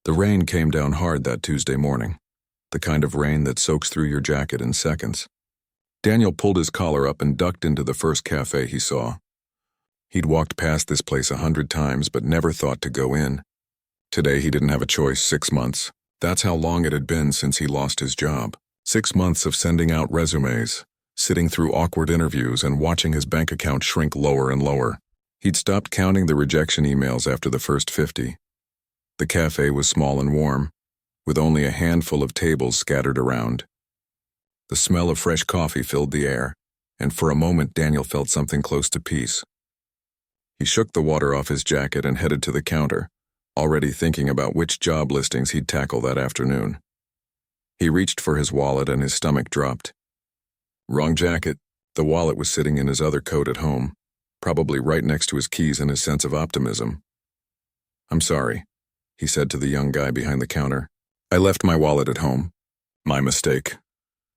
The rain came down hard that Tuesday morning, the kind of rain that soaks through your jacket in seconds. Daniel pulled his collar up and ducked into the first cafe he saw. He'd walked past this place 100 times but never thought to go in. Today he didn't have a choice. 6 months. That's how long it had been since he lost his job. 6 months of sending out resumes, sitting through awkward interviews and watching his bank account shrink lower and lower. He'd stopped counting the rejection emails after the first 50. The cafe was small and warm, with only a handful of tables scattered around. The smell of fresh coffee filled the air, and for a moment Daniel felt something close to peace. He shook the water off his jacket and headed to the counter, already thinking about which job listings he'd tackle that afternoon. He reached for his wallet and his stomach dropped. Wrong jacket. The wallet was sitting in his other coat at home, probably right next to his keys and his sense of optimism. "I'm sorry," he said to the young guy behind the counter. "I left my wallet at home. My mistake."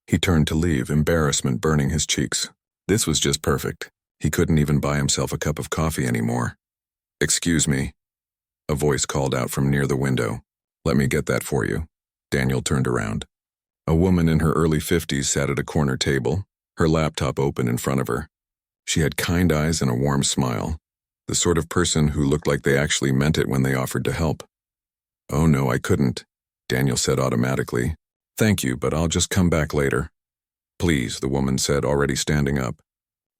He turned to leave, embarrassment burning his cheeks. This was just perfect. He couldn't even buy himself a cup of coffee anymore. "Excuse me," a voice called out from near the window. "Let me get that for you." Daniel turned around. A woman in her early 50s sat at a corner table, her laptop open in front of her. She had kind eyes and a warm smile, the sort of person who looked like they actually meant it when they offered to help. "Oh no, I couldn't," Daniel said automatically. "Thank you, but I'll just come back later." "Please," the woman said, already standing up.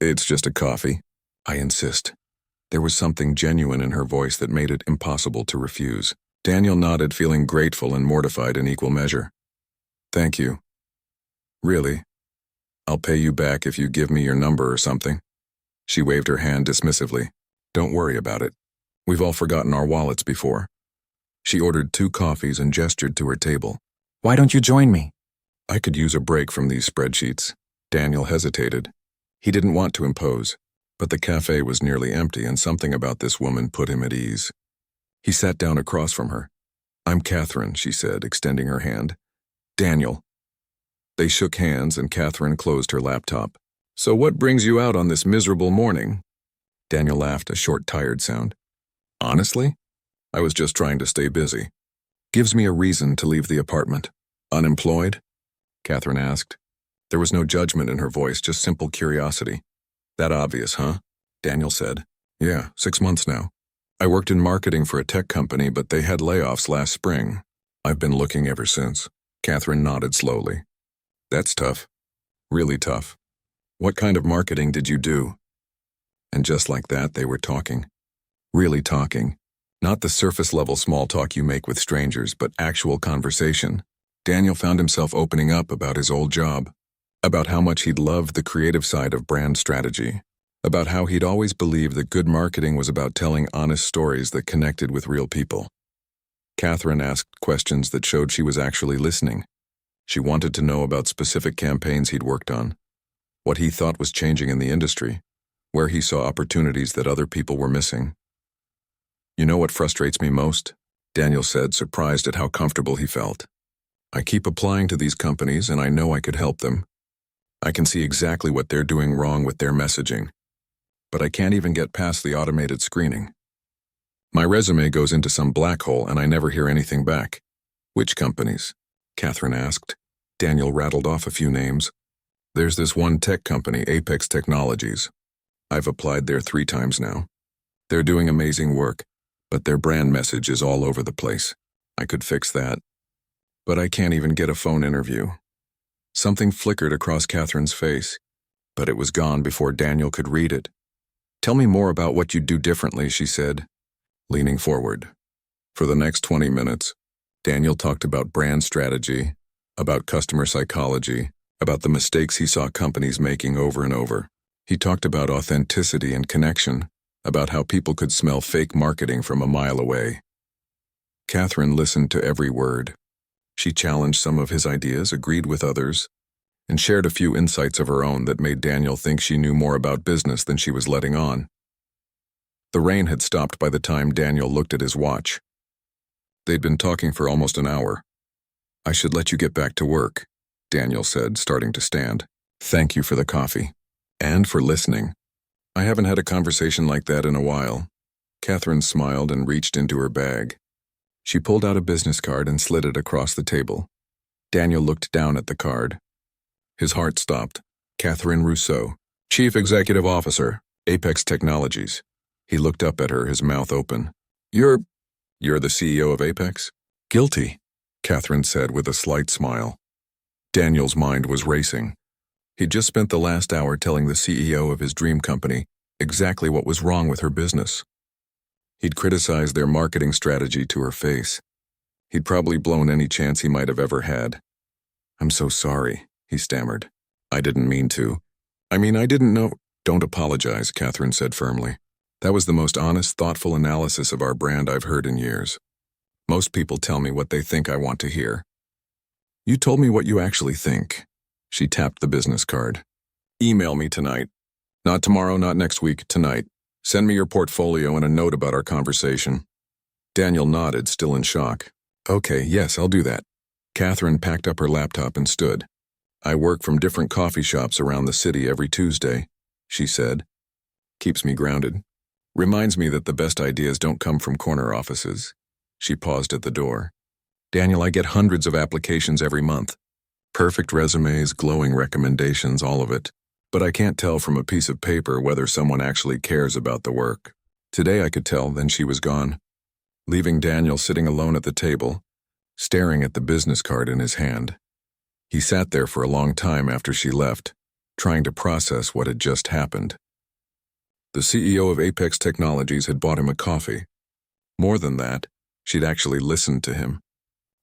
"It's just a coffee." "I insist." There was something genuine in her voice that made it impossible to refuse. Daniel nodded, feeling grateful and mortified in equal measure. "Thank you." "Really? I'll pay you back if you give me your number or something." She waved her hand dismissively. "Don't worry about it. We've all forgotten our wallets before." She ordered 2 coffees and gestured to her table. "Why don't you join me?" "I could use a break from these spreadsheets." Daniel hesitated. He didn't want to impose, but the cafe was nearly empty and something about this woman put him at ease. He sat down across from her. "I'm Catherine," she said, extending her hand. "Daniel." They shook hands and Catherine closed her laptop. "So what brings you out on this miserable morning?" Daniel laughed, a short, tired sound. "Honestly, I was just trying to stay busy. Gives me a reason to leave the apartment." "Unemployed?" Catherine asked. There was no judgment in her voice, just simple curiosity. "That obvious, huh?" Daniel said. "Yeah, 6 months now. I worked in marketing for a tech company, but they had layoffs last spring. I've been looking ever since." Catherine nodded slowly. "That's tough. Really tough. What kind of marketing did you do?" And just like that, they were talking. Really talking. Not the surface-level small talk you make with strangers, but actual conversation. Daniel found himself opening up about his old job, about how much he'd loved the creative side of brand strategy, about how he'd always believed that good marketing was about telling honest stories that connected with real people. Catherine asked questions that showed she was actually listening. She wanted to know about specific campaigns he'd worked on, what he thought was changing in the industry, where he saw opportunities that other people were missing. "You know what frustrates me most?" Daniel said, surprised at how comfortable he felt. "I keep applying to these companies and I know I could help them. I can see exactly what they're doing wrong with their messaging, but I can't even get past the automated screening. My resume goes into some black hole and I never hear anything back." "Which companies?" Catherine asked. Daniel rattled off a few names. "There's this one tech company, Apex Technologies. I've applied there 3 times now. They're doing amazing work, but their brand message is all over the place. I could fix that. But I can't even get a phone interview." Something flickered across Catherine's face, but it was gone before Daniel could read it. "Tell me more about what you do differently," she said, leaning forward. For the next 20 minutes, Daniel talked about brand strategy, about customer psychology, about the mistakes he saw companies making over and over. He talked about authenticity and connection, about how people could smell fake marketing from a mile away. Catherine listened to every word. She challenged some of his ideas, agreed with others, and shared a few insights of her own that made Daniel think she knew more about business than she was letting on. The rain had stopped by the time Daniel looked at his watch. They'd been talking for almost an hour. "I should let you get back to work," Daniel said, starting to stand. "Thank you for the coffee. And for listening. I haven't had a conversation like that in a while." Catherine smiled and reached into her bag. She pulled out a business card and slid it across the table. Daniel looked down at the card. His heart stopped. Catherine Rousseau, Chief Executive Officer, Apex Technologies. He looked up at her, his mouth open. You're the CEO of Apex? Guilty, Catherine said with a slight smile. Daniel's mind was racing. He'd just spent the last hour telling the CEO of his dream company exactly what was wrong with her business. He'd criticized their marketing strategy to her face. He'd probably blown any chance he might have ever had. I'm so sorry, he stammered. I didn't mean to. I didn't know. Don't apologize, Catherine said firmly. That was the most honest, thoughtful analysis of our brand I've heard in years. Most people tell me what they think I want to hear. You told me what you actually think. She tapped the business card. Email me tonight. Not tomorrow, not next week, tonight. Send me your portfolio and a note about our conversation. Daniel nodded, still in shock. Okay, yes, I'll do that. Catherine packed up her laptop and stood. I work from different coffee shops around the city every Tuesday, she said. Keeps me grounded. Reminds me that the best ideas don't come from corner offices. She paused at the door. Daniel, I get hundreds of applications every month. Perfect resumes, glowing recommendations, all of it. But I can't tell from a piece of paper whether someone actually cares about the work. Today I could tell, then she was gone, leaving Daniel sitting alone at the table, staring at the business card in his hand. He sat there for a long time after she left, trying to process what had just happened. The CEO of Apex Technologies had bought him a coffee. More than that, she'd actually listened to him.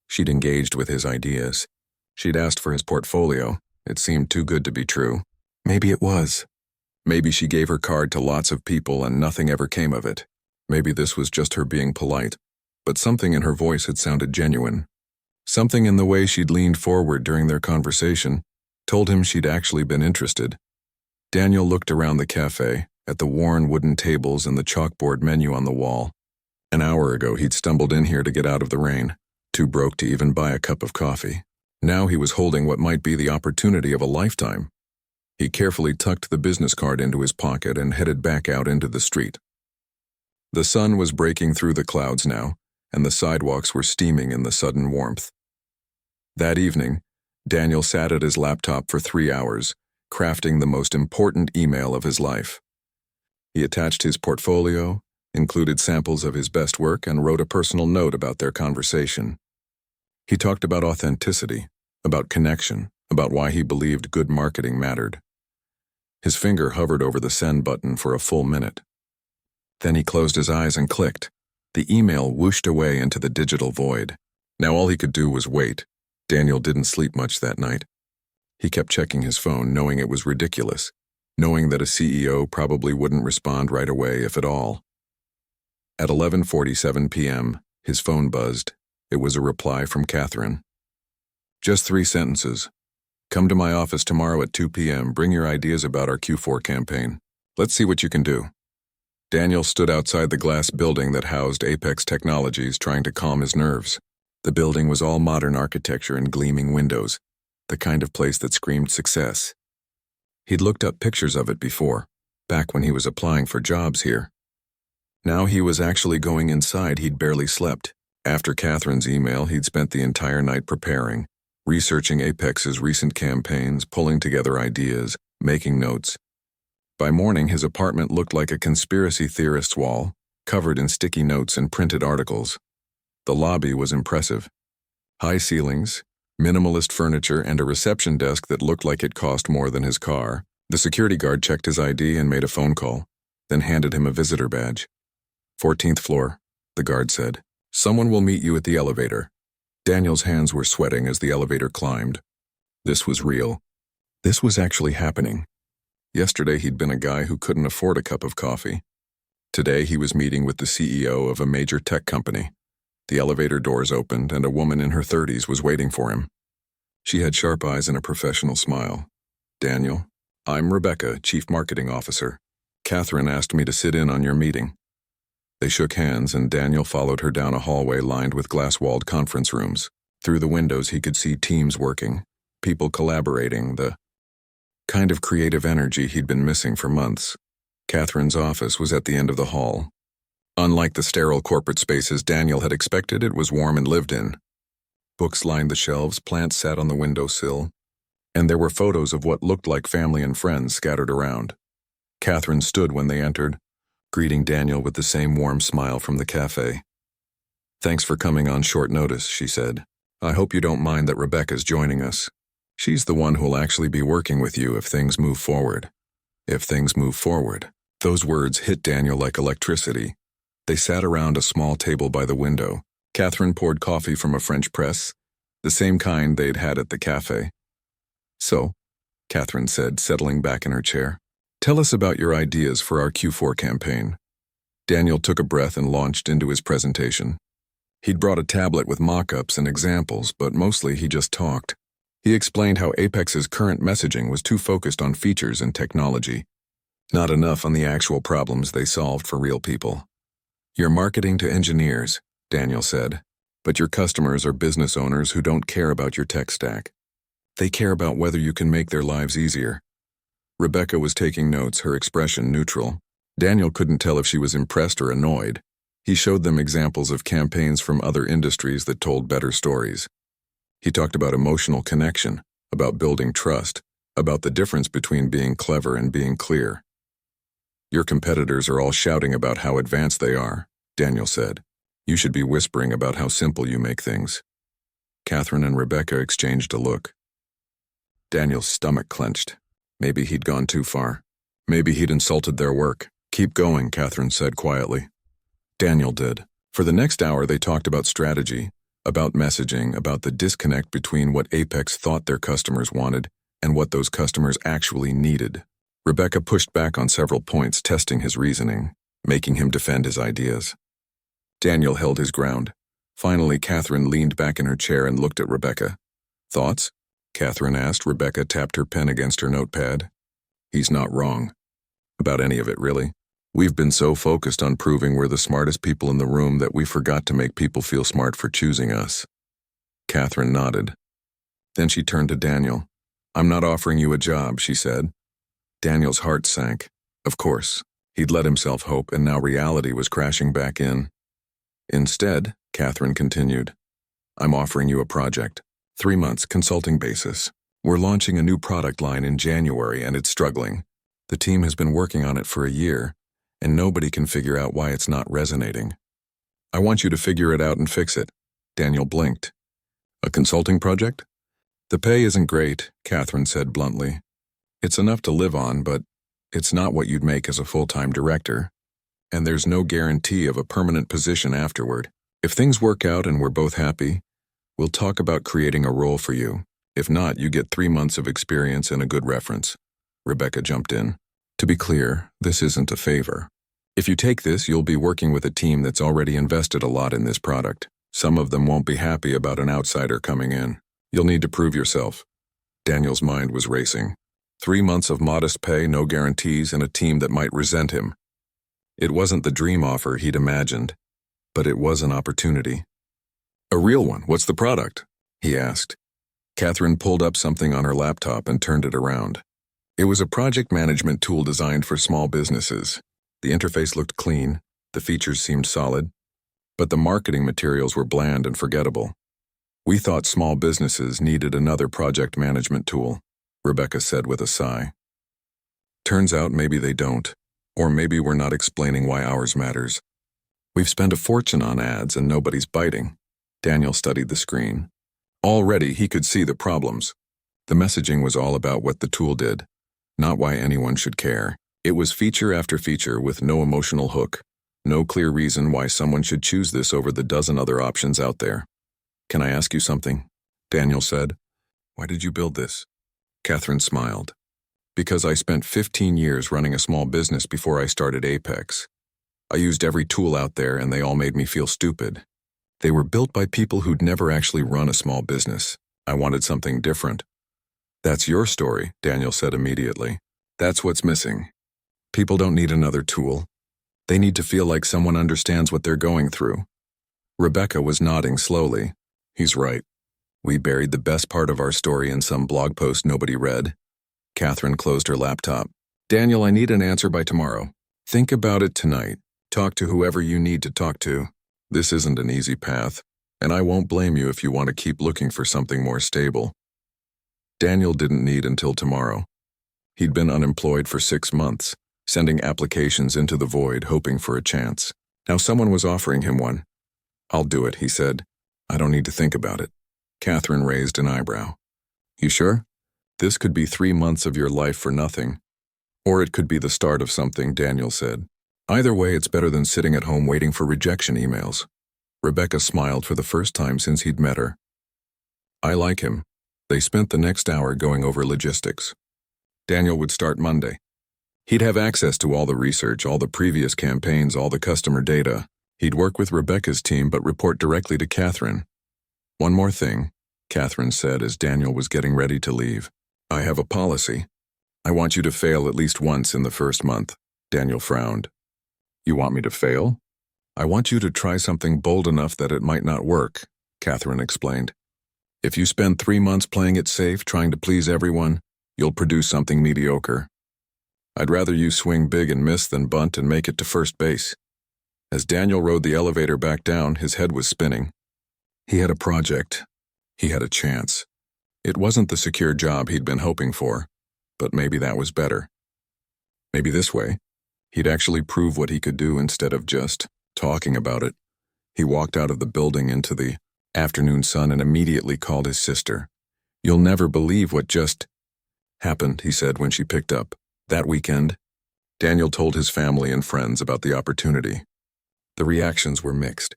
She'd engaged with his ideas. She'd asked for his portfolio. It seemed too good to be true. Maybe it was. Maybe she gave her card to lots of people and nothing ever came of it. Maybe this was just her being polite. But something in her voice had sounded genuine. Something in the way she'd leaned forward during their conversation told him she'd actually been interested. Daniel looked around the cafe, at the worn wooden tables and the chalkboard menu on the wall. An hour ago, he'd stumbled in here to get out of the rain, too broke to even buy a cup of coffee. Now he was holding what might be the opportunity of a lifetime. He carefully tucked the business card into his pocket and headed back out into the street. The sun was breaking through the clouds now, and the sidewalks were steaming in the sudden warmth. That evening, Daniel sat at his laptop for 3 hours, crafting the most important email of his life. He attached his portfolio, included samples of his best work, and wrote a personal note about their conversation. He talked about authenticity, about connection, about why he believed good marketing mattered. His finger hovered over the send button for a full minute. Then he closed his eyes and clicked. The email whooshed away into the digital void. Now all he could do was wait. Daniel didn't sleep much that night. He kept checking his phone, knowing it was ridiculous, knowing that a CEO probably wouldn't respond right away, if at all. At 11:47 p.m., his phone buzzed. It was a reply from Catherine. Just 3 sentences. Come to my office tomorrow at 2 p.m. Bring your ideas about our Q4 campaign. Let's see what you can do. Daniel stood outside the glass building that housed Apex Technologies, trying to calm his nerves. The building was all modern architecture and gleaming windows, the kind of place that screamed success. He'd looked up pictures of it before, back when he was applying for jobs here. Now he was actually going inside. He'd barely slept. After Catherine's email, he'd spent the entire night preparing, researching Apex's recent campaigns, pulling together ideas, making notes. By morning, his apartment looked like a conspiracy theorist's wall, covered in sticky notes and printed articles. The lobby was impressive. High ceilings, minimalist furniture, and a reception desk that looked like it cost more than his car. The security guard checked his ID and made a phone call, then handed him a visitor badge. 14th floor, the guard said. Someone will meet you at the elevator. Daniel's hands were sweating as the elevator climbed. This was real. This was actually happening. Yesterday he'd been a guy who couldn't afford a cup of coffee. Today he was meeting with the CEO of a major tech company. The elevator doors opened and a woman in her 30s was waiting for him. She had sharp eyes and a professional smile. Daniel, I'm Rebecca, Chief Marketing Officer. Catherine asked me to sit in on your meeting. They shook hands and Daniel followed her down a hallway lined with glass-walled conference rooms. Through the windows he could see teams working, people collaborating, the kind of creative energy he'd been missing for months. Catherine's office was at the end of the hall. Unlike the sterile corporate spaces Daniel had expected, it was warm and lived in. Books lined the shelves, plants sat on the windowsill, and there were photos of what looked like family and friends scattered around. Catherine stood when they entered, greeting Daniel with the same warm smile from the cafe. "Thanks for coming on short notice," she said. "I hope you don't mind that Rebecca's joining us. She's the one who'll actually be working with you if things move forward." If things move forward. Those words hit Daniel like electricity. They sat around a small table by the window. Catherine poured coffee from a French press, the same kind they'd had at the cafe. "So," Catherine said, settling back in her chair, "tell us about your ideas for our Q4 campaign." Daniel took a breath and launched into his presentation. He'd brought a tablet with mock-ups and examples, but mostly he just talked. He explained how Apex's current messaging was too focused on features and technology, not enough on the actual problems they solved for real people. "You're marketing to engineers," Daniel said, "but your customers are business owners who don't care about your tech stack. They care about whether you can make their lives easier." Rebecca was taking notes, her expression neutral. Daniel couldn't tell if she was impressed or annoyed. He showed them examples of campaigns from other industries that told better stories. He talked about emotional connection, about building trust, about the difference between being clever and being clear. "Your competitors are all shouting about how advanced they are," Daniel said. "You should be whispering about how simple you make things." Catherine and Rebecca exchanged a look. Daniel's stomach clenched. Maybe he'd gone too far. Maybe he'd insulted their work. "Keep going," Catherine said quietly. Daniel did. For the next hour they talked about strategy, about messaging, about the disconnect between what Apex thought their customers wanted and what those customers actually needed. Rebecca pushed back on several points, testing his reasoning, making him defend his ideas. Daniel held his ground. Finally, Catherine leaned back in her chair and looked at Rebecca. "Thoughts?" Catherine asked. Rebecca tapped her pen against her notepad. "He's not wrong. About any of it, really. We've been so focused on proving we're the smartest people in the room that we forgot to make people feel smart for choosing us." Catherine nodded. Then she turned to Daniel. "I'm not offering you a job," she said. Daniel's heart sank. Of course. He'd let himself hope, and now reality was crashing back in. "Instead," Catherine continued, "I'm offering you a project. 3 months, consulting basis. We're launching a new product line in January, and it's struggling. The team has been working on it for a year, and nobody can figure out why it's not resonating. I want you to figure it out and fix it." Daniel blinked. "A consulting project?" "The pay isn't great," Catherine said bluntly. "It's enough to live on, but it's not what you'd make as a full-time director. And there's no guarantee of a permanent position afterward. If things work out and we're both happy, we'll talk about creating a role for you. If not, you get 3 months of experience and a good reference." Rebecca jumped in. "To be clear, this isn't a favor. If you take this, you'll be working with a team that's already invested a lot in this product. Some of them won't be happy about an outsider coming in. You'll need to prove yourself." Daniel's mind was racing. 3 months of modest pay, no guarantees, and a team that might resent him. It wasn't the dream offer he'd imagined, but it was an opportunity. "A real one. What's the product?" he asked. Catherine pulled up something on her laptop and turned it around. It was a project management tool designed for small businesses. The interface looked clean, the features seemed solid, but the marketing materials were bland and forgettable. "We thought small businesses needed another project management tool," Rebecca said with a sigh. "Turns out maybe they don't, or maybe we're not explaining why ours matters. We've spent a fortune on ads and nobody's biting." Daniel studied the screen. Already he could see the problems. The messaging was all about what the tool did, not why anyone should care. It was feature after feature with no emotional hook, no clear reason why someone should choose this over the dozen other options out there. "Can I ask you something?" Daniel said. "Why did you build this?" Catherine smiled. "Because I spent 15 years running a small business before I started Apex. I used every tool out there and they all made me feel stupid. They were built by people who'd never actually run a small business. I wanted something different." "That's your story," Daniel said immediately. "That's what's missing. People don't need another tool. They need to feel like someone understands what they're going through." Rebecca was nodding slowly. "He's right. We buried the best part of our story in some blog post nobody read." Catherine closed her laptop. "Daniel, I need an answer by tomorrow. Think about it tonight. Talk to whoever you need to talk to. This isn't an easy path, and I won't blame you if you want to keep looking for something more stable. Daniel didn't need until tomorrow. He'd been unemployed for 6 months, sending applications into the void, hoping for a chance. Now someone was offering him one. "I'll do it," he said. "I don't need to think about it." Catherine raised an eyebrow. "You sure? This could be 3 months of your life for nothing. Or it could be the start of something," Daniel said. "Either way, it's better than sitting at home waiting for rejection emails." Rebecca smiled for the first time since he'd met her. "I like him." They spent the next hour going over logistics. Daniel would start Monday. He'd have access to all the research, all the previous campaigns, all the customer data. He'd work with Rebecca's team but report directly to Catherine. "One more thing," Catherine said as Daniel was getting ready to leave. "I have a policy. I want you to fail at least once in the first month." Daniel frowned. "You want me to fail?" "I want you to try something bold enough that it might not work," Catherine explained. "If you spend 3 months playing it safe, trying to please everyone, you'll produce something mediocre. I'd rather you swing big and miss than bunt and make it to first base." As Daniel rode the elevator back down, his head was spinning. He had a project. He had a chance. It wasn't the secure job he'd been hoping for, but maybe that was better. Maybe this way, he'd actually prove what he could do instead of just talking about it. He walked out of the building into the afternoon sun and immediately called his sister. "You'll never believe what just happened," he said when she picked up. That weekend, Daniel told his family and friends about the opportunity. The reactions were mixed.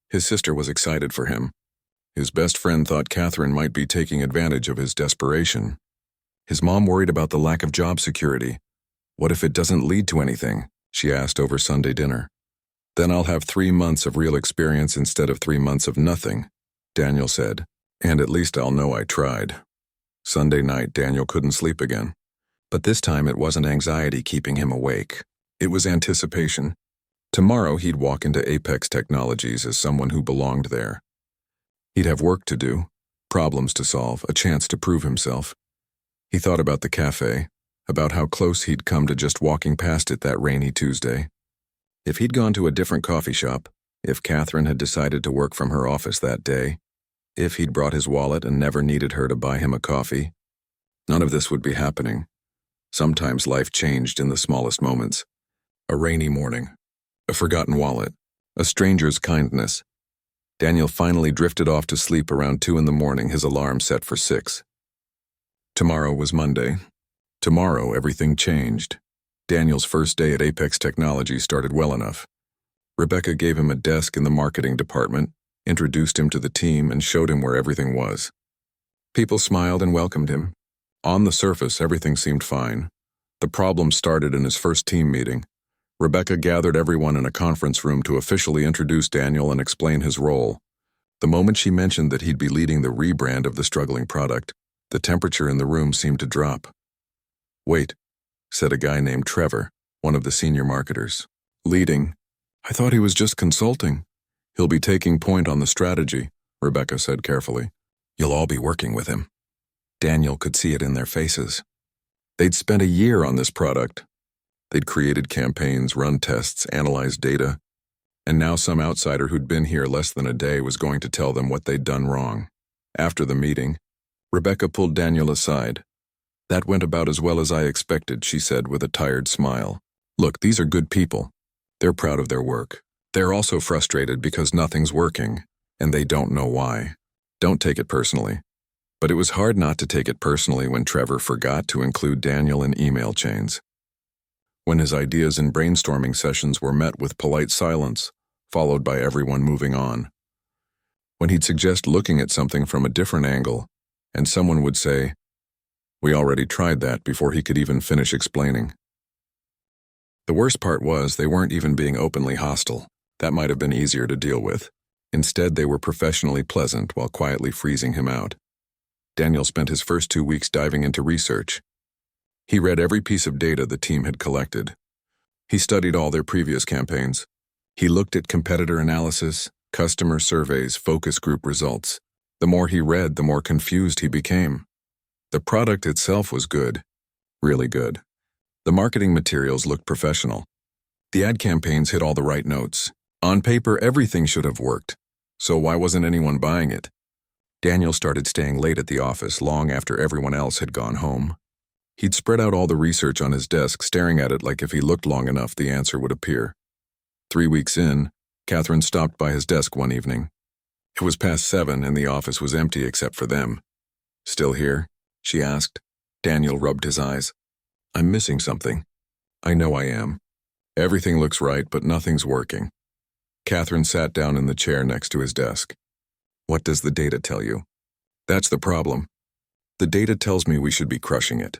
His sister was excited for him. His best friend thought Catherine might be taking advantage of his desperation. His mom worried about the lack of job security. "What if it doesn't lead to anything?" she asked over Sunday dinner. "Then I'll have 3 months of real experience instead of 3 months of nothing," Daniel said. "And at least I'll know I tried." Sunday night, Daniel couldn't sleep again. But this time it wasn't anxiety keeping him awake. It was anticipation. Tomorrow he'd walk into Apex Technologies as someone who belonged there. He'd have work to do, problems to solve, a chance to prove himself. He thought about the cafe, about how close he'd come to just walking past it that rainy Tuesday. If he'd gone to a different coffee shop, if Catherine had decided to work from her office that day, if he'd brought his wallet and never needed her to buy him a coffee, none of this would be happening. Sometimes life changed in the smallest moments. A rainy morning, a forgotten wallet, a stranger's kindness. Daniel finally drifted off to sleep around 2 a.m, his alarm set for 6. Tomorrow was Monday. Tomorrow everything changed. Daniel's first day at Apex Technology started well enough. Rebecca gave him a desk in the marketing department, introduced him to the team, and showed him where everything was. People smiled and welcomed him. On the surface, everything seemed fine. The problem started in his first team meeting. Rebecca gathered everyone in a conference room to officially introduce Daniel and explain his role. The moment she mentioned that he'd be leading the rebrand of the struggling product, the temperature in the room seemed to drop. "Wait," said a guy named Trevor, one of the senior marketers. "Leading? I thought he was just consulting." "He'll be taking point on the strategy," Rebecca said carefully. "You'll all be working with him." Daniel could see it in their faces. They'd spent a year on this product. They'd created campaigns, run tests, analyzed data, and now some outsider who'd been here less than a day was going to tell them what they'd done wrong. After the meeting, Rebecca pulled Daniel aside. "That went about as well as I expected," she said with a tired smile. "Look, these are good people. They're proud of their work. They're also frustrated because nothing's working, and they don't know why. Don't take it personally." But it was hard not to take it personally when Trevor forgot to include Daniel in email chains. When his ideas in brainstorming sessions were met with polite silence, followed by everyone moving on. When he'd suggest looking at something from a different angle, and someone would say, "We already tried that," before he could even finish explaining. The worst part was they weren't even being openly hostile. That might have been easier to deal with. Instead, they were professionally pleasant while quietly freezing him out. Daniel spent his first 2 weeks diving into research. He read every piece of data the team had collected. He studied all their previous campaigns. He looked at competitor analysis, customer surveys, focus group results. The more he read, the more confused he became. The product itself was good, really good. The marketing materials looked professional. The ad campaigns hit all the right notes. On paper, everything should have worked. So why wasn't anyone buying it? Daniel started staying late at the office long after everyone else had gone home. He'd spread out all the research on his desk, staring at it like if he looked long enough, the answer would appear. 3 weeks in, Catherine stopped by his desk one evening. It was past 7 and the office was empty except for them. "Still here?" she asked. Daniel rubbed his eyes. "I'm missing something." "I know I am. Everything looks right, but nothing's working." Catherine sat down in the chair next to his desk. "What does the data tell you?" "That's the problem. The data tells me we should be crushing it.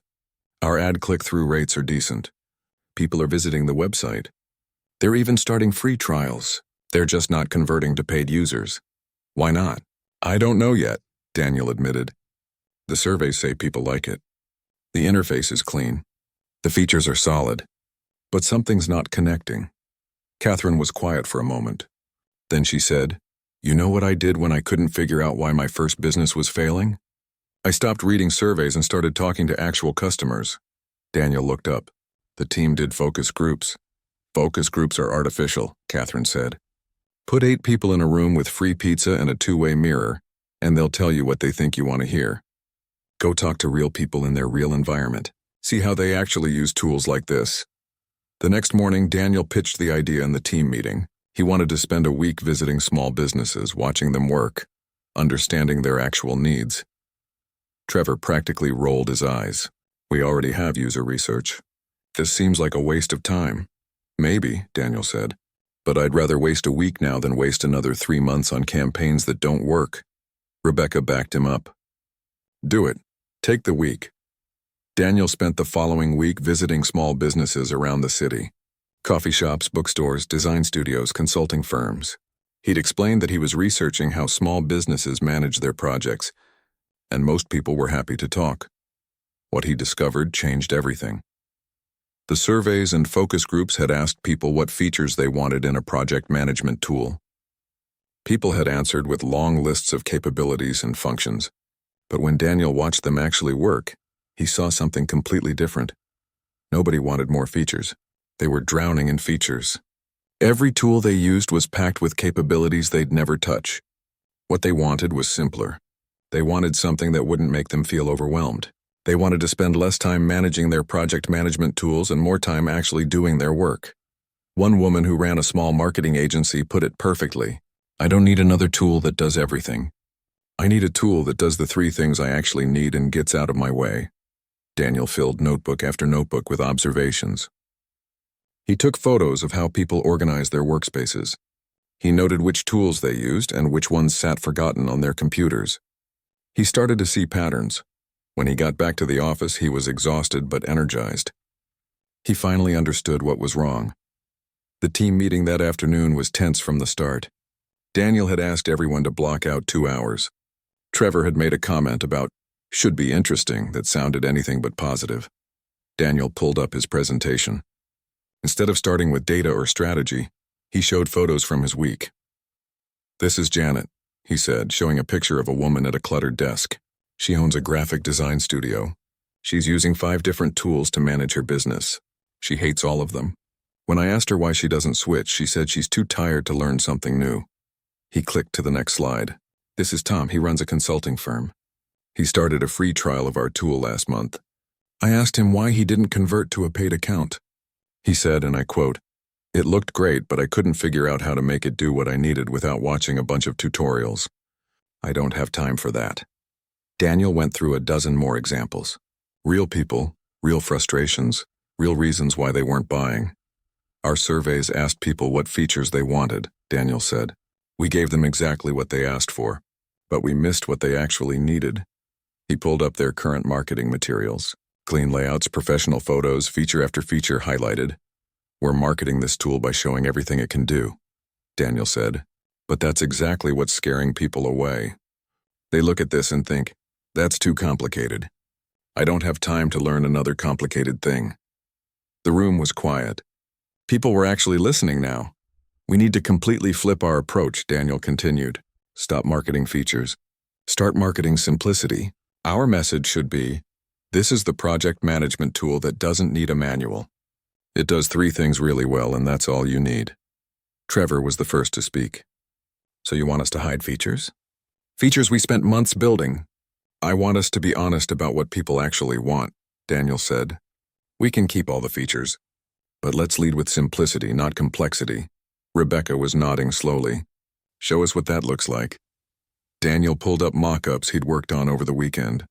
Our ad click-through rates are decent. People are visiting the website. They're even starting free trials. They're just not converting to paid users. Why not?" "I don't know yet," Daniel admitted. "The surveys say people like it. The interface is clean. The features are solid. But something's not connecting." Catherine was quiet for a moment. Then she said, "You know what I did when I couldn't figure out why my first business was failing? I stopped reading surveys and started talking to actual customers." Daniel looked up. "The team did focus groups." "Focus groups are artificial," Catherine said. "Put 8 people in a room with free pizza and a two-way mirror, and they'll tell you what they think you want to hear. Go talk to real people in their real environment. See how they actually use tools like this." The next morning, Daniel pitched the idea in the team meeting. He wanted to spend a week visiting small businesses, watching them work, understanding their actual needs. Trevor practically rolled his eyes. "We already have user research. This seems like a waste of time." "Maybe," Daniel said, "but I'd rather waste a week now than waste another 3 months on campaigns that don't work." Rebecca backed him up. "Do it. Take the week." Daniel spent the following week visiting small businesses around the city. Coffee shops, bookstores, design studios, consulting firms. He'd explained that he was researching how small businesses manage their projects, and most people were happy to talk. What he discovered changed everything. The surveys and focus groups had asked people what features they wanted in a project management tool. People had answered with long lists of capabilities and functions, but when Daniel watched them actually work, he saw something completely different. Nobody wanted more features. They were drowning in features. Every tool they used was packed with capabilities they'd never touch. What they wanted was simpler. They wanted something that wouldn't make them feel overwhelmed. They wanted to spend less time managing their project management tools and more time actually doing their work. One woman who ran a small marketing agency put it perfectly. "I don't need another tool that does everything. I need a tool that does the 3 things I actually need and gets out of my way." Daniel filled notebook after notebook with observations. He took photos of how people organized their workspaces. He noted which tools they used and which ones sat forgotten on their computers. He started to see patterns. When he got back to the office, he was exhausted but energized. He finally understood what was wrong. The team meeting that afternoon was tense from the start. Daniel had asked everyone to block out 2 hours. Trevor had made a comment about "should be interesting" that sounded anything but positive. Daniel pulled up his presentation. Instead of starting with data or strategy, he showed photos from his week. "This is Janet," he said, showing a picture of a woman at a cluttered desk. She owns a graphic design studio. She's using 5 different tools to manage her business. She hates all of them. When I asked her why she doesn't switch, she said she's too tired to learn something new. He clicked to the next slide. "This is Tom. He runs a consulting firm. He started a free trial of our tool last month. I asked him why he didn't convert to a paid account. He said, and I quote, 'It looked great, but I couldn't figure out how to make it do what I needed without watching a bunch of tutorials. I don't have time for that.'" Daniel went through a dozen more examples. Real people, real frustrations, real reasons why they weren't buying. "Our surveys asked people what features they wanted," Daniel said. "We gave them exactly what they asked for, but we missed what they actually needed." He pulled up their current marketing materials. Clean layouts, professional photos, feature after feature highlighted. "We're marketing this tool by showing everything it can do," Daniel said. "But that's exactly what's scaring people away. They look at this and think, that's too complicated. I don't have time to learn another complicated thing." The room was quiet. People were actually listening now. "We need to completely flip our approach," Daniel continued. "Stop marketing features. Start marketing simplicity. Our message should be, this is the project management tool that doesn't need a manual. It does three things really well, and that's all you need. Trevor was the first to speak. So you want us to hide features? Features we spent months building. I want us to be honest about what people actually want, Daniel said. We can keep all the features, but let's lead with simplicity, not complexity. Rebecca was nodding slowly. Show us what that looks like. Daniel pulled up mock-ups he'd worked on over the weekend.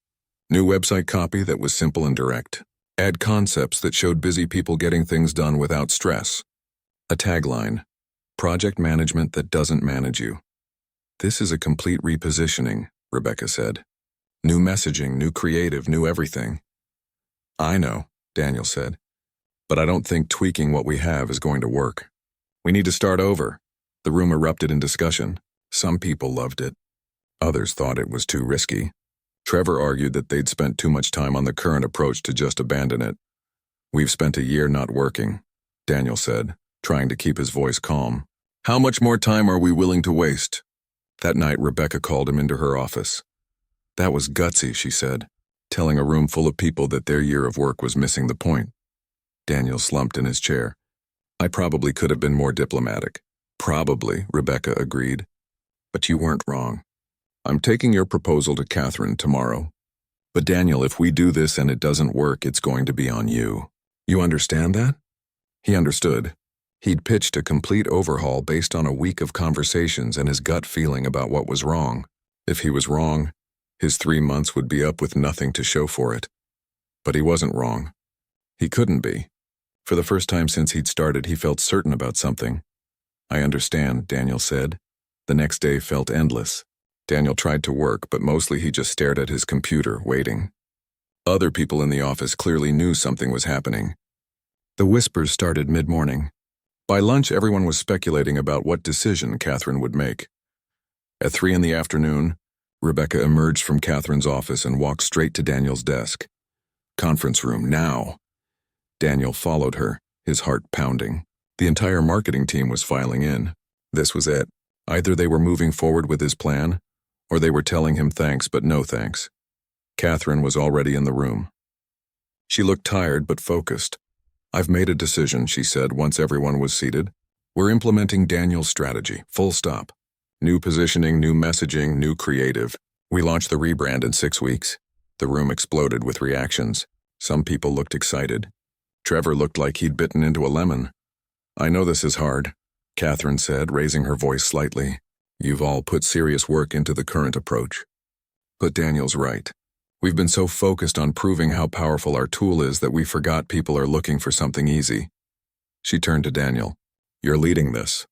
New website copy that was simple and direct. Add concepts that showed busy people getting things done without stress. A tagline, project management that doesn't manage you. This is a complete repositioning, Rebecca said. New messaging, new creative, new everything. I know, Daniel said, but I don't think tweaking what we have is going to work. We need to start over. The room erupted in discussion. Some people loved it. Others thought it was too risky. Trevor argued that they'd spent too much time on the current approach to just abandon it. We've spent a year not working, Daniel said, trying to keep his voice calm. How much more time are we willing to waste? That night, Rebecca called him into her office. That was gutsy, she said, telling a room full of people that their year of work was missing the point. Daniel slumped in his chair. I probably could have been more diplomatic. Probably, Rebecca agreed. But you weren't wrong. I'm taking your proposal to Catherine tomorrow. But Daniel, if we do this and it doesn't work, it's going to be on you. You understand that? He understood. He'd pitched a complete overhaul based on a week of conversations and his gut feeling about what was wrong. If he was wrong, his 3 months would be up with nothing to show for it. But he wasn't wrong. He couldn't be. For the first time since he'd started, he felt certain about something. I understand, Daniel said. The next day felt endless. Daniel tried to work, but mostly he just stared at his computer, waiting. Other people in the office clearly knew something was happening. The whispers started mid-morning. By lunch, everyone was speculating about what decision Catherine would make. At 3 in the afternoon, Rebecca emerged from Catherine's office and walked straight to Daniel's desk. Conference room, now. Daniel followed her, his heart pounding. The entire marketing team was filing in. This was it. Either they were moving forward with his plan, or they were telling him thanks but no thanks. Catherine was already in the room. She looked tired but focused. I've made a decision, she said once everyone was seated. We're implementing Daniel's strategy, full stop. New positioning, new messaging, new creative. We launched the rebrand in 6 weeks. The room exploded with reactions. Some people looked excited. Trevor looked like he'd bitten into a lemon. I know this is hard, Catherine said, raising her voice slightly. You've all put serious work into the current approach. But Daniel's right. We've been so focused on proving how powerful our tool is that we forgot people are looking for something easy. She turned to Daniel. You're leading this.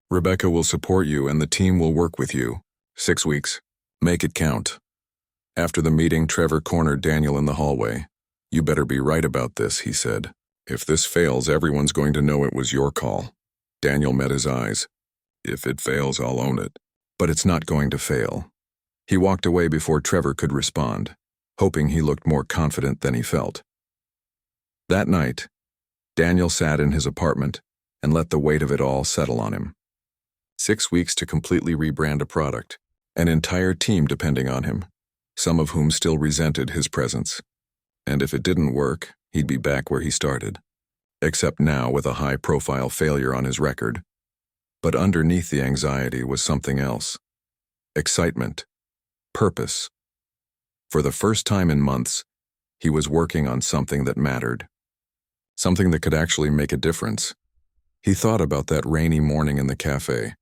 Rebecca will support you and the team will work with you. 6 weeks. Make it count. After the meeting, Trevor cornered Daniel in the hallway. You better be right about this, he said. If this fails, everyone's going to know it was your call. Daniel met his eyes. If it fails, I'll own it. But it's not going to fail. He walked away before Trevor could respond, hoping he looked more confident than he felt. That night, Daniel sat in his apartment and let the weight of it all settle on him. 6 weeks to completely rebrand a product, an entire team depending on him, some of whom still resented his presence. And if it didn't work, he'd be back where he started, except now with a high-profile failure on his record. But underneath the anxiety was something else. Excitement. Purpose. For the first time in months, he was working on something that mattered. Something that could actually make a difference. He thought about that rainy morning in the cafe,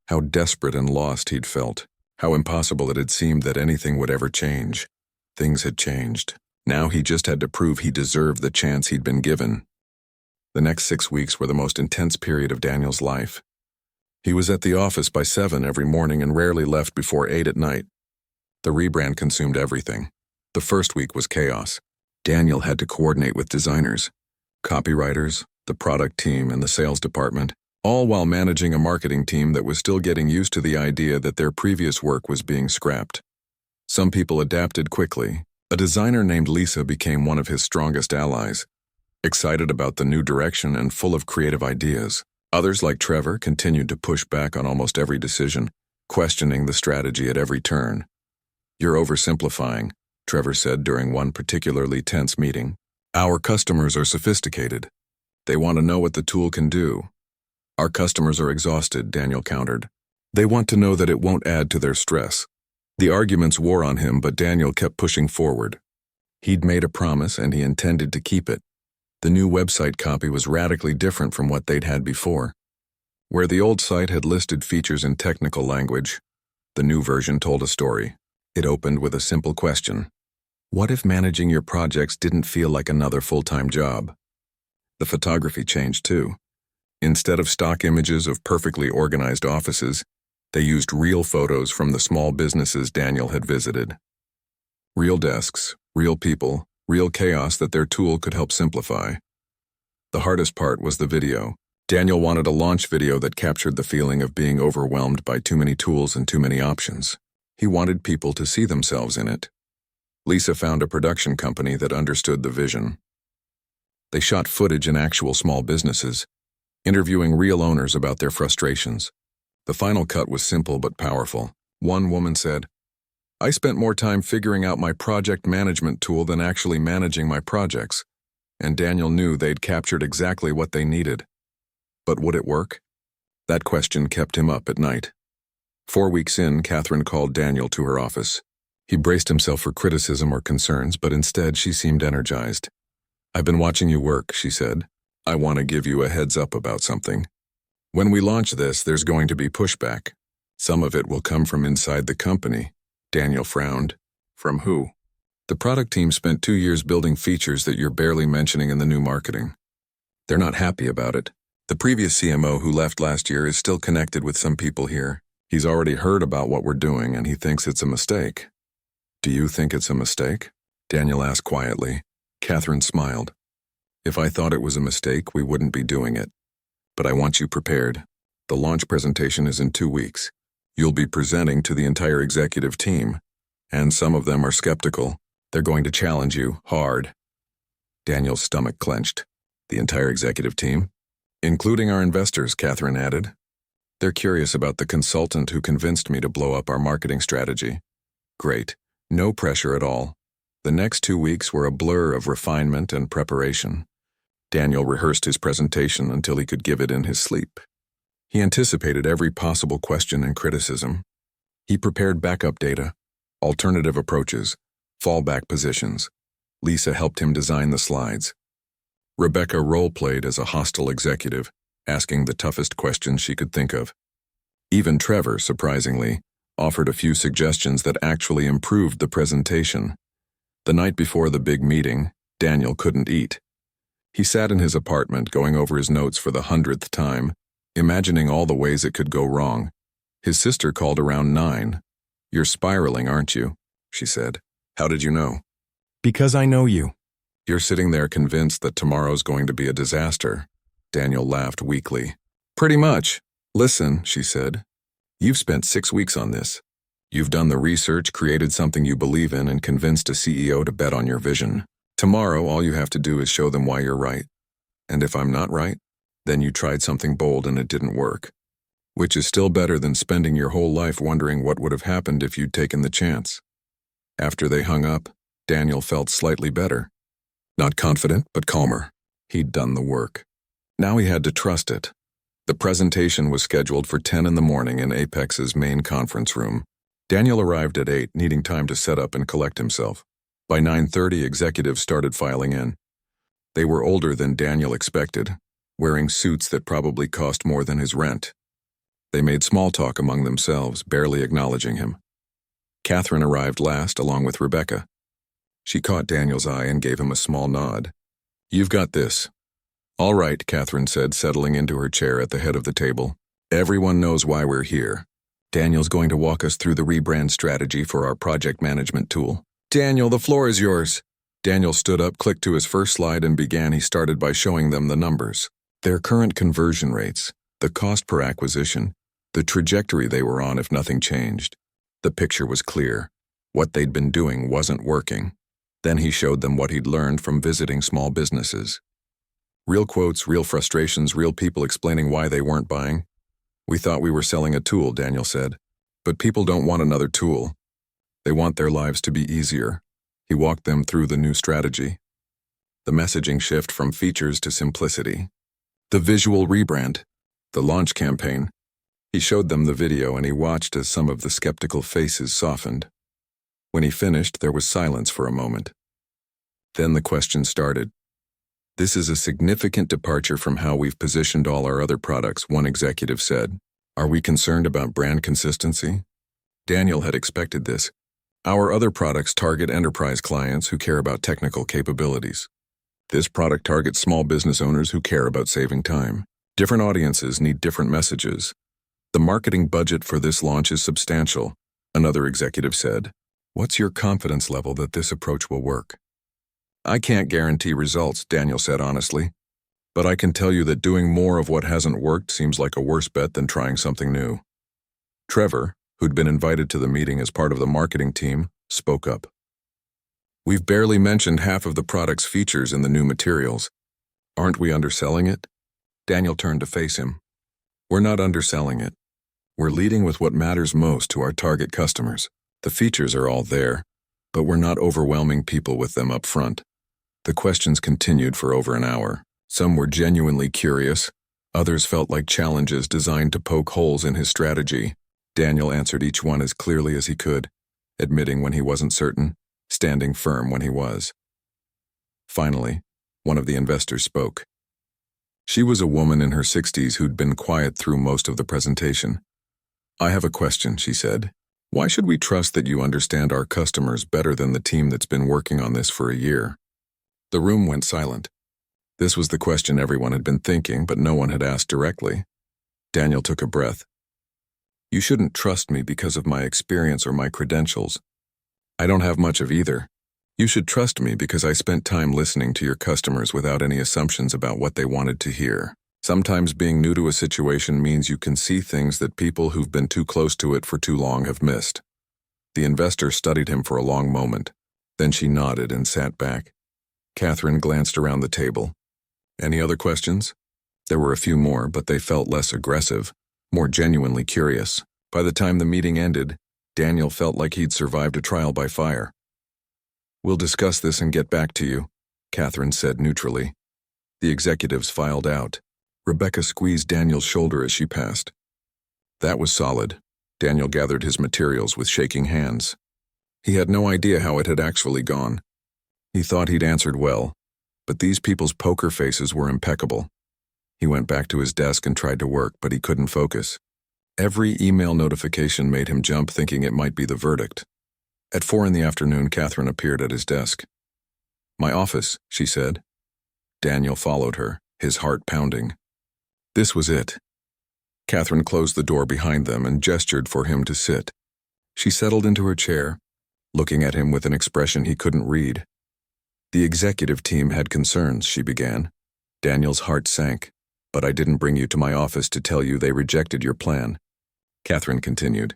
how desperate and lost he'd felt, how impossible it had seemed that anything would ever change. Things had changed. Now he just had to prove he deserved the chance he'd been given. The next 6 weeks were the most intense period of Daniel's life. He was at the office by 7 every morning and rarely left before 8 at night. The rebrand consumed everything. The first week was chaos. Daniel had to coordinate with designers, copywriters, the product team, and the sales department, all while managing a marketing team that was still getting used to the idea that their previous work was being scrapped. Some people adapted quickly. A designer named Lisa became one of his strongest allies, excited about the new direction and full of creative ideas. Others, like Trevor, continued to push back on almost every decision, questioning the strategy at every turn. You're oversimplifying, Trevor said during one particularly tense meeting. Our customers are sophisticated. They want to know what the tool can do. Our customers are exhausted, Daniel countered. They want to know that it won't add to their stress. The arguments wore on him, but Daniel kept pushing forward. He'd made a promise and he intended to keep it. The new website copy was radically different from what they'd had before. Where the old site had listed features in technical language, the new version told a story. It opened with a simple question. What if managing your projects didn't feel like another full-time job? The photography changed too. Instead of stock images of perfectly organized offices, they used real photos from the small businesses Daniel had visited. Real desks, real people, real chaos that their tool could help simplify. The hardest part was the video. Daniel wanted a launch video that captured the feeling of being overwhelmed by too many tools and too many options. He wanted people to see themselves in it. Lisa found a production company that understood the vision. They shot footage in actual small businesses, interviewing real owners about their frustrations. The final cut was simple but powerful. One woman said, I spent more time figuring out my project management tool than actually managing my projects, and Daniel knew they'd captured exactly what they needed. But would it work? That question kept him up at night. 4 weeks in, Catherine called Daniel to her office. He braced himself for criticism or concerns, but instead she seemed energized. I've been watching you work, she said. I want to give you a heads up about something. When we launch this, there's going to be pushback. Some of it will come from inside the company. Daniel frowned. From who? The product team spent 2 years building features that you're barely mentioning in the new marketing. They're not happy about it. The previous CMO who left last year is still connected with some people here. He's already heard about what we're doing and he thinks it's a mistake. Do you think it's a mistake? Daniel asked quietly. Catherine smiled. If I thought it was a mistake, we wouldn't be doing it. But I want you prepared. The launch presentation is in 2 weeks. You'll be presenting to the entire executive team, and some of them are skeptical. They're going to challenge you hard. Daniel's stomach clenched. The entire executive team? Including our investors, Catherine added. They're curious about the consultant who convinced me to blow up our marketing strategy. Great. No pressure at all. The next 2 weeks were a blur of refinement and preparation. Daniel rehearsed his presentation until he could give it in his sleep. He anticipated every possible question and criticism. He prepared backup data, alternative approaches, fallback positions. Lisa helped him design the slides. Rebecca role-played as a hostile executive, asking the toughest questions she could think of. Even Trevor, surprisingly, offered a few suggestions that actually improved the presentation. The night before the big meeting, Daniel couldn't eat. He sat in his apartment going over his notes for the 100th time, imagining all the ways it could go wrong. His sister called around 9. You're spiraling, aren't you? She said. How did you know? Because I know you. You're sitting there convinced that tomorrow's going to be a disaster. Daniel laughed weakly. Pretty much. Listen, she said. You've spent 6 weeks on this. You've done the research, created something you believe in, and convinced a CEO to bet on your vision. Tomorrow, all you have to do is show them why you're right. And if I'm not right, then you tried something bold and it didn't work. Which is still better than spending your whole life wondering what would have happened if you'd taken the chance. After they hung up, Daniel felt slightly better. Not confident, but calmer. He'd done the work. Now he had to trust it. The presentation was scheduled for 10 in the morning in Apex's main conference room. Daniel arrived at 8, needing time to set up and collect himself. By 9:30, executives started filing in. They were older than Daniel expected, wearing suits that probably cost more than his rent. They made small talk among themselves, barely acknowledging him. Catherine arrived last, along with Rebecca. She caught Daniel's eye and gave him a small nod. You've got this. All right, Catherine said, settling into her chair at the head of the table. Everyone knows why we're here. Daniel's going to walk us through the rebrand strategy for our project management tool. Daniel, the floor is yours. Daniel stood up, clicked to his first slide, and began. He started by showing them the numbers. Their current conversion rates, the cost per acquisition, the trajectory they were on if nothing changed. The picture was clear. What they'd been doing wasn't working. Then he showed them what he'd learned from visiting small businesses. Real quotes, real frustrations, real people explaining why they weren't buying. We thought we were selling a tool, Daniel said. But people don't want another tool. They want their lives to be easier. He walked them through the new strategy. The messaging shift from features to simplicity. The visual rebrand. The launch campaign. He showed them the video and he watched as some of the skeptical faces softened. When he finished, there was silence for a moment. Then the question started. This is a significant departure from how we've positioned all our other products, one executive said. Are we concerned about brand consistency? Daniel had expected this. Our other products target enterprise clients who care about technical capabilities. This product targets small business owners who care about saving time. Different audiences need different messages. The marketing budget for this launch is substantial, another executive said. What's your confidence level that this approach will work? I can't guarantee results, Daniel said honestly, but I can tell you that doing more of what hasn't worked seems like a worse bet than trying something new. Trevor, who'd been invited to the meeting as part of the marketing team, spoke up. We've barely mentioned half of the product's features in the new materials. Aren't we underselling it? Daniel turned to face him. We're not underselling it. We're leading with what matters most to our target customers. The features are all there, but we're not overwhelming people with them up front. The questions continued for over an hour. Some were genuinely curious. Others felt like challenges designed to poke holes in his strategy. Daniel answered each one as clearly as he could, admitting when he wasn't certain, standing firm when he was. Finally, one of the investors spoke. She was a woman in her 60s who'd been quiet through most of the presentation. I have a question, she said. Why should we trust that you understand our customers better than the team that's been working on this for a year? The room went silent. This was the question everyone had been thinking, but no one had asked directly. Daniel took a breath. You shouldn't trust me because of my experience or my credentials. I don't have much of either. You should trust me because I spent time listening to your customers without any assumptions about what they wanted to hear. Sometimes being new to a situation means you can see things that people who've been too close to it for too long have missed. The investor studied him for a long moment. Then she nodded and sat back. Catherine glanced around the table. Any other questions? There were a few more, but they felt less aggressive, more genuinely curious. By the time the meeting ended, Daniel felt like he'd survived a trial by fire. We'll discuss this and get back to you, Catherine said neutrally. The executives filed out. Rebecca squeezed Daniel's shoulder as she passed. That was solid. Daniel gathered his materials with shaking hands. He had no idea how it had actually gone. He thought he'd answered well, but these people's poker faces were impeccable. He went back to his desk and tried to work, but he couldn't focus. Every email notification made him jump, thinking it might be the verdict. At 4 p.m, Catherine appeared at his desk. My office, she said. Daniel followed her, his heart pounding. This was it. Catherine closed the door behind them and gestured for him to sit. She settled into her chair, looking at him with an expression he couldn't read. The executive team had concerns, she began. Daniel's heart sank. But I didn't bring you to my office to tell you they rejected your plan. Catherine continued.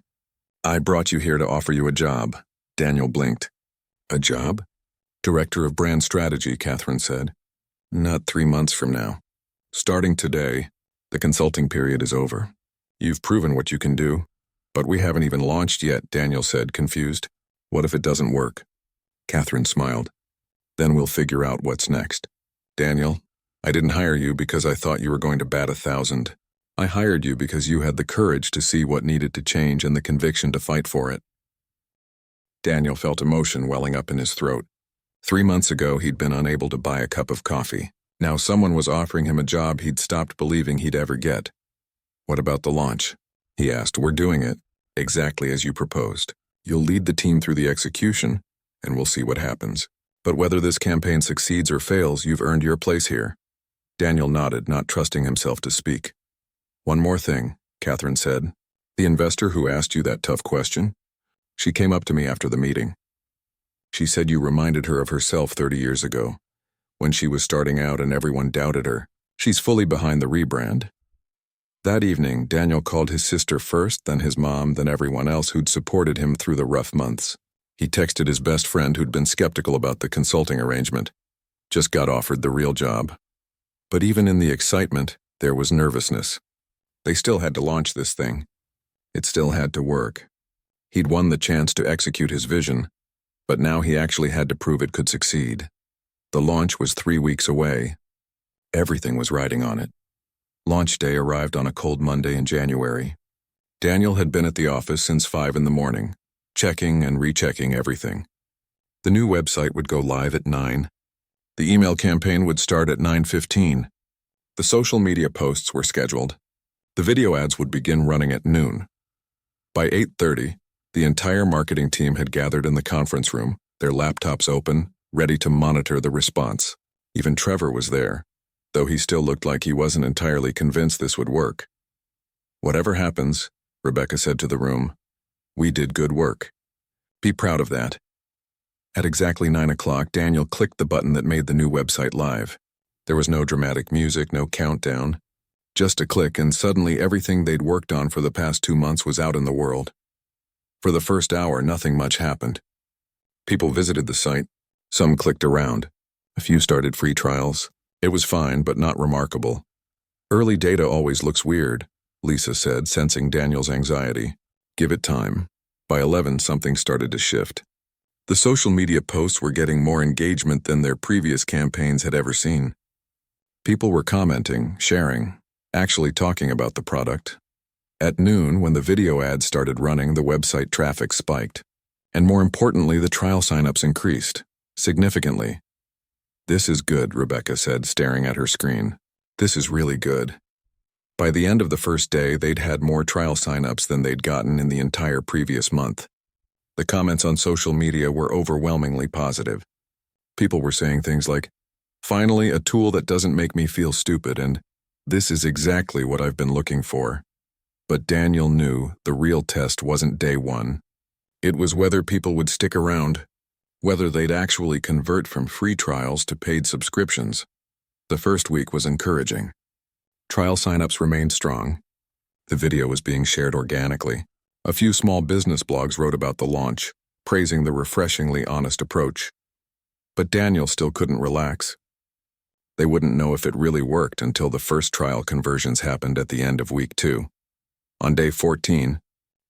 I brought you here to offer you a job. Daniel blinked. A job? Director of Brand Strategy, Catherine said. Not 3 months from now. Starting today, the consulting period is over. You've proven what you can do, but we haven't even launched yet, Daniel said, confused. What if it doesn't work? Catherine smiled. Then we'll figure out what's next. Daniel, I didn't hire you because I thought you were going to bat 1,000. I hired you because you had the courage to see what needed to change and the conviction to fight for it. Daniel felt emotion welling up in his throat. 3 months ago, he'd been unable to buy a cup of coffee. Now someone was offering him a job he'd stopped believing he'd ever get. What about the launch? He asked. We're doing it, exactly as you proposed. You'll lead the team through the execution, and we'll see what happens. But whether this campaign succeeds or fails, you've earned your place here. Daniel nodded, not trusting himself to speak. One more thing, Catherine said. The investor who asked you that tough question? She came up to me after the meeting. She said you reminded her of herself 30 years ago, when she was starting out and everyone doubted her. She's fully behind the rebrand. That evening, Daniel called his sister first, then his mom, then everyone else who'd supported him through the rough months. He texted his best friend who'd been skeptical about the consulting arrangement. Just got offered the real job. But even in the excitement, there was nervousness. They still had to launch this thing. It still had to work. He'd won the chance to execute his vision, but now he actually had to prove it could succeed. The launch was 3 weeks away. Everything was riding on it. Launch day arrived on a cold Monday in January. Daniel had been at the office since 5 in the morning, checking and rechecking everything. The new website would go live at 9. The email campaign would start at 9:15. The social media posts were scheduled. The video ads would begin running at noon. By 8:30, the entire marketing team had gathered in the conference room, their laptops open, ready to monitor the response. Even Trevor was there, though he still looked like he wasn't entirely convinced this would work. "Whatever happens," Rebecca said to the room, "we did good work. Be proud of that." At exactly 9 o'clock, Daniel clicked the button that made the new website live. There was no dramatic music, no countdown. Just a click, and suddenly everything they'd worked on for the past 2 months was out in the world. For the first hour, nothing much happened. People visited the site. Some clicked around. A few started free trials. It was fine, but not remarkable. "Early data always looks weird," Lisa said, sensing Daniel's anxiety. "Give it time." By 11, something started to shift. The social media posts were getting more engagement than their previous campaigns had ever seen. People were commenting, sharing, actually talking about the product. At noon, when the video ads started running, the website traffic spiked. And more importantly, the trial signups increased, significantly. "This is good," Rebecca said, staring at her screen. "This is really good." By the end of the first day, they'd had more trial signups than they'd gotten in the entire previous month. The comments on social media were overwhelmingly positive. People were saying things like, "Finally, a tool that doesn't make me feel stupid," and "This is exactly what I've been looking for." But Daniel knew the real test wasn't day 1. It was whether people would stick around, whether they'd actually convert from free trials to paid subscriptions. The first week was encouraging. Trial signups remained strong. The video was being shared organically. A few small business blogs wrote about the launch, praising the refreshingly honest approach. But Daniel still couldn't relax. They wouldn't know if it really worked until the first trial conversions happened at the end of week 2. On day 14,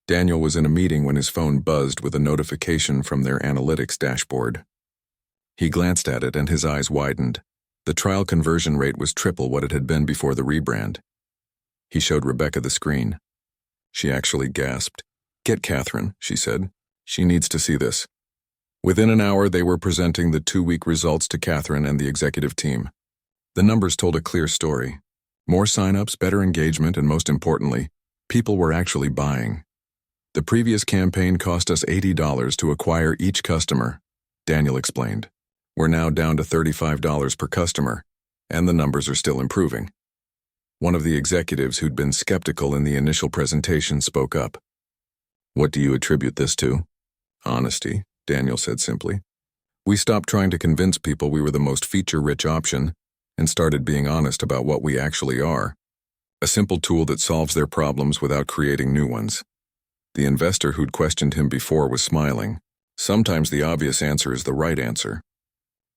Daniel was in a meeting when his phone buzzed with a notification from their analytics dashboard. He glanced at it and his eyes widened. The trial conversion rate was triple what it had been before the rebrand. He showed Rebecca the screen. She actually gasped. "Get Catherine," she said. "She needs to see this." Within an hour, they were presenting the 2-week results to Catherine and the executive team. The numbers told a clear story. More signups, better engagement, and most importantly, people were actually buying. "The previous campaign cost us $80 to acquire each customer," Daniel explained. "We're now down to $35 per customer, and the numbers are still improving." One of the executives who'd been skeptical in the initial presentation spoke up. "What do you attribute this to?" "Honesty," Daniel said simply. "We stopped trying to convince people we were the most feature-rich option and started being honest about what we actually are. A simple tool that solves their problems without creating new ones." The investor who'd questioned him before was smiling. "Sometimes the obvious answer is the right answer.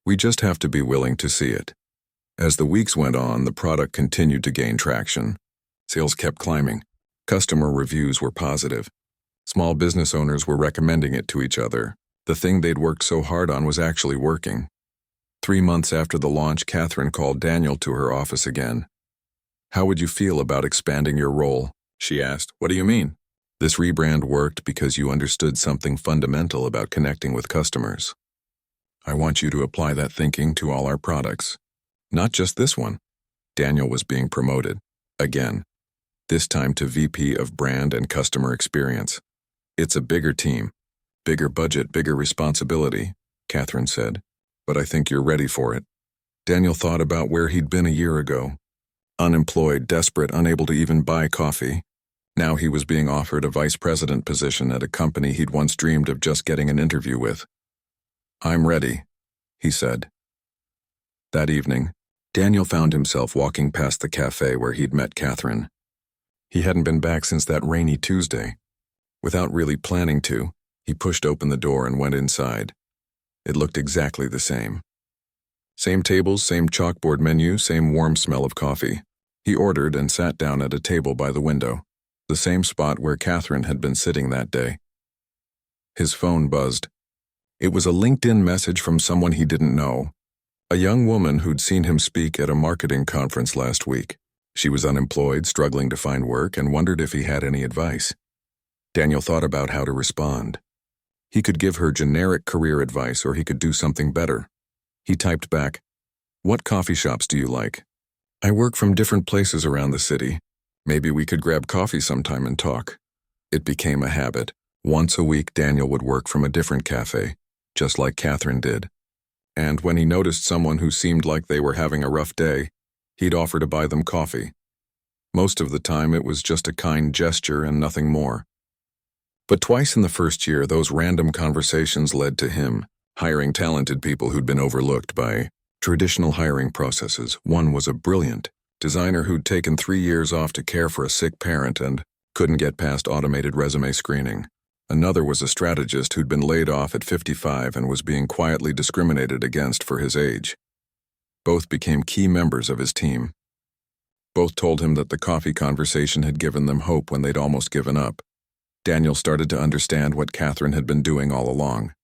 We just have to be willing to see it." As the weeks went on, the product continued to gain traction. Sales kept climbing. Customer reviews were positive. Small business owners were recommending it to each other. The thing they'd worked so hard on was actually working. 3 months after the launch, Catherine called Daniel to her office again. "How would you feel about expanding your role?" she asked. "What do you mean?" "This rebrand worked because you understood something fundamental about connecting with customers. I want you to apply that thinking to all our products. Not just this one." Daniel was being promoted. Again. This time to VP of Brand and Customer Experience. "It's a bigger team. Bigger budget, bigger responsibility," Catherine said. "But I think you're ready for it." Daniel thought about where he'd been a year ago. Unemployed, desperate, unable to even buy coffee. Now he was being offered a vice president position at a company he'd once dreamed of just getting an interview with. "I'm ready," he said. That evening, Daniel found himself walking past the cafe where he'd met Catherine. He hadn't been back since that rainy Tuesday. Without really planning to, he pushed open the door and went inside. It looked exactly the same. Same tables, same chalkboard menu, same warm smell of coffee. He ordered and sat down at a table by the window, the same spot where Catherine had been sitting that day. His phone buzzed. It was a LinkedIn message from someone he didn't know, a young woman who'd seen him speak at a marketing conference last week. She was unemployed, struggling to find work, and wondered if he had any advice. Daniel thought about how to respond. He could give her generic career advice, or he could do something better. He typed back, "What coffee shops do you like? I work from different places around the city. Maybe we could grab coffee sometime and talk." It became a habit. Once a week, Daniel would work from a different cafe, just like Catherine did. And when he noticed someone who seemed like they were having a rough day, he'd offer to buy them coffee. Most of the time, it was just a kind gesture and nothing more. But twice in the first year, those random conversations led to him hiring talented people who'd been overlooked by traditional hiring processes. One was a brilliant designer who'd taken 3 years off to care for a sick parent and couldn't get past automated resume screening. Another was a strategist who'd been laid off at 55 and was being quietly discriminated against for his age. Both became key members of his team. Both told him that the coffee conversation had given them hope when they'd almost given up. Daniel started to understand what Catherine had been doing all along.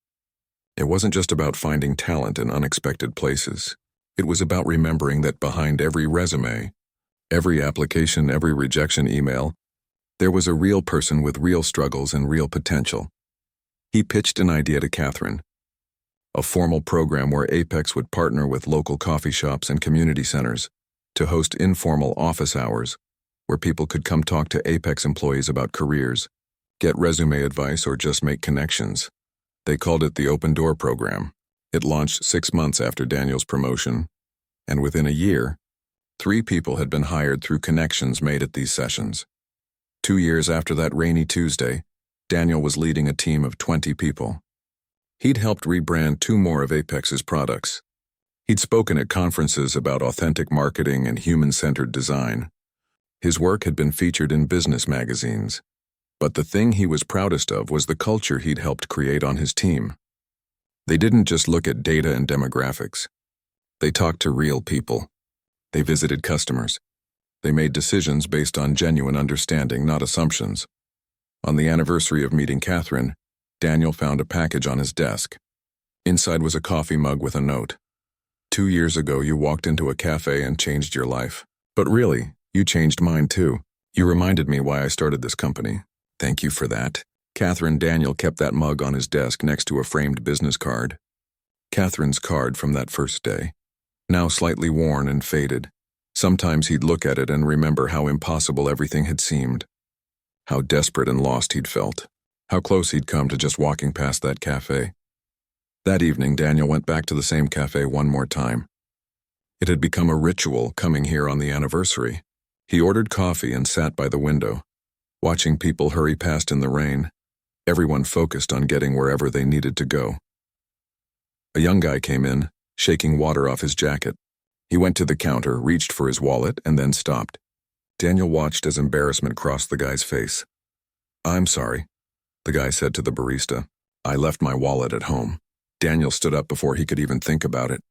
It wasn't just about finding talent in unexpected places. It was about remembering that behind every resume, every application, every rejection email, there was a real person with real struggles and real potential. He pitched an idea to Catherine, a formal program where Apex would partner with local coffee shops and community centers to host informal office hours where people could come talk to Apex employees about careers, get resume advice, or just make connections. They called it the Open Door Program. It launched 6 months after Daniel's promotion, and within a year, 3 people had been hired through connections made at these sessions. 2 years after that rainy Tuesday, Daniel was leading a team of 20 people. He'd helped rebrand 2 more of Apex's products. He'd spoken at conferences about authentic marketing and human-centered design. His work had been featured in business magazines. But the thing he was proudest of was the culture he'd helped create on his team. They didn't just look at data and demographics. They talked to real people. They visited customers. They made decisions based on genuine understanding, not assumptions. On the anniversary of meeting Catherine, Daniel found a package on his desk. Inside was a coffee mug with a note. "2 years ago, you walked into a cafe and changed your life. But really, you changed mine too. You reminded me why I started this company. Thank you for that." Daniel kept that mug on his desk next to a framed business card. Catherine's card from that first day, now slightly worn and faded. Sometimes he'd look at it and remember how impossible everything had seemed, how desperate and lost he'd felt, how close he'd come to just walking past that cafe. That evening, Daniel went back to the same cafe one more time. It had become a ritual coming here on the anniversary. He ordered coffee and sat by the window, watching people hurry past in the rain, everyone focused on getting wherever they needed to go. A young guy came in, shaking water off his jacket. He went to the counter, reached for his wallet, and then stopped. Daniel watched as embarrassment crossed the guy's face. "I'm sorry," the guy said to the barista. "I left my wallet at home." Daniel stood up before he could even think about it.